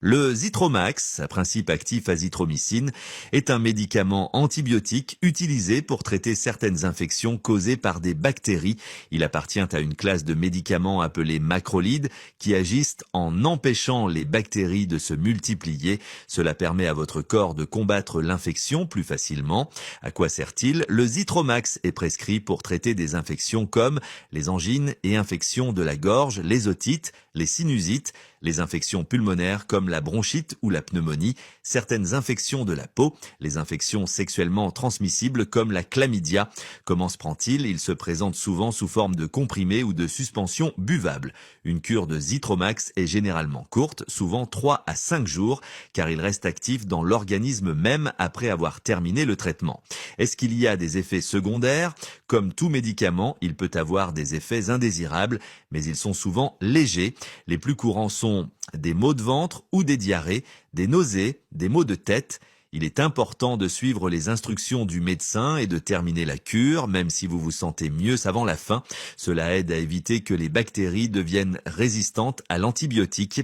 Le Zithromax, à principe actif azithromycine, est un médicament antibiotique utilisé pour traiter certaines infections causées par des bactéries. Il appartient à une classe de médicaments appelés macrolides qui agissent en empêchant les bactéries de se multiplier. Cela permet à votre corps de combattre l'infection plus facilement. À quoi sert-il? Le Zithromax est prescrit pour traiter des infections comme les angines et infections de la gorge, les otites, les sinusites, les infections pulmonaires comme la bronchite ou la pneumonie, certaines infections de la peau, les infections sexuellement transmissibles comme la chlamydia. Comment se prend-il? Il se présente souvent sous forme de comprimés ou de suspensions buvables. Une cure de Zithromax est généralement courte, souvent 3 à 5 jours, car il reste actif dans l'organisme même après avoir terminé le traitement. Est-ce qu'il y a des effets secondaires? Comme tout médicament, il peut avoir des effets indésirables, mais ils sont souvent légers. Les plus courants sont des maux de ventre ou des diarrhées, des nausées, des maux de tête. Il est important de suivre les instructions du médecin et de terminer la cure, même si vous vous sentez mieux avant la fin. Cela aide à éviter que les bactéries deviennent résistantes à l'antibiotique.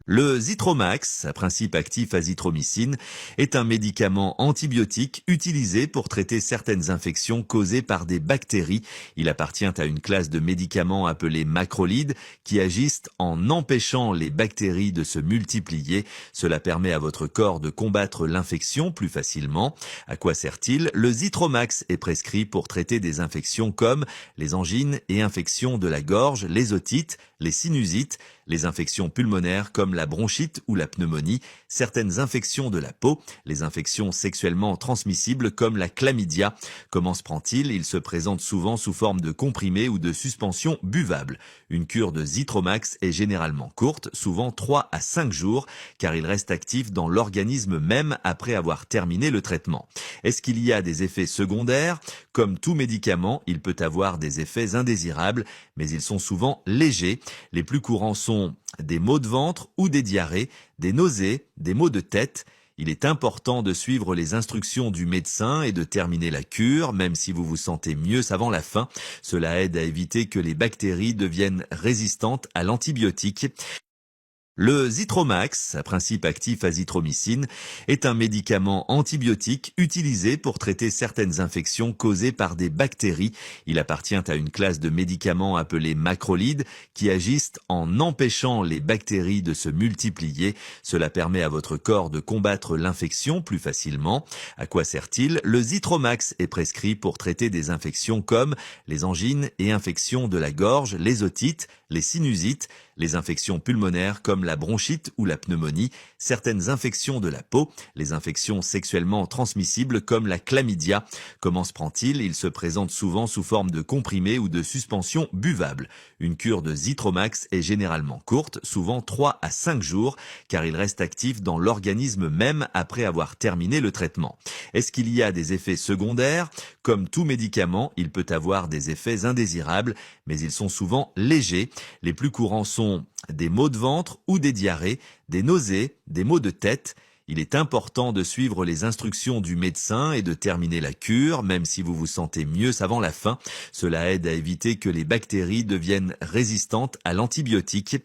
Le Zithromax, à principe actif azithromycine, est un médicament antibiotique utilisé pour traiter certaines infections causées par des bactéries. Il appartient à une classe de médicaments appelés macrolides qui agissent en empêchant les bactéries de se multiplier. Cela permet à votre corps de combattre l'infection plus facilement. À quoi sert-il? Le Zithromax est prescrit pour traiter des infections comme les angines et infections de la gorge, les otites, les sinusites, les infections pulmonaires comme la bronchite ou la pneumonie, certaines infections de la peau, les infections sexuellement transmissibles comme la chlamydia. Comment se prend-il? Il se présente souvent sous forme de comprimés ou de suspensions buvables. Une cure de Zithromax est généralement courte, souvent 3 à 5 jours, car il reste actif dans l'organisme même après avoir terminé le traitement. Est-ce qu'il y a des effets secondaires? Comme tout médicament, il peut avoir des effets indésirables, mais ils sont souvent légers. Les plus courants sont des maux de ventre ou des diarrhées, des nausées, des maux de tête. Il est important de suivre les instructions du médecin et de terminer la cure, même si vous vous sentez mieux avant la fin. Cela aide à éviter que les bactéries deviennent résistantes à l'antibiotique. Le Zithromax, à principe actif azithromycine, est un médicament antibiotique utilisé pour traiter certaines infections causées par des bactéries. Il appartient à une classe de médicaments appelés macrolides qui agissent en empêchant les bactéries de se multiplier. Cela permet à votre corps de combattre l'infection plus facilement. À quoi sert-il? Le Zithromax est prescrit pour traiter des infections comme les angines et infections de la gorge, les otites, les sinusites, les infections pulmonaires comme la bronchite ou la pneumonie, certaines infections de la peau, les infections sexuellement transmissibles comme la chlamydia. Comment se prend-il? Il se présente souvent sous forme de comprimés ou de suspensions buvables. Une cure de Zithromax est généralement courte, souvent 3 à 5 jours, car il reste actif dans l'organisme même après avoir terminé le traitement. Est-ce qu'il y a des effets secondaires? Comme tout médicament, il peut avoir des effets indésirables, mais ils sont souvent légers. Les plus courants sont des maux de ventre ou des diarrhées, des nausées, des maux de tête. Il est important de suivre les instructions du médecin et de terminer la cure, même si vous vous sentez mieux avant la fin. Cela aide à éviter que les bactéries deviennent résistantes à l'antibiotique.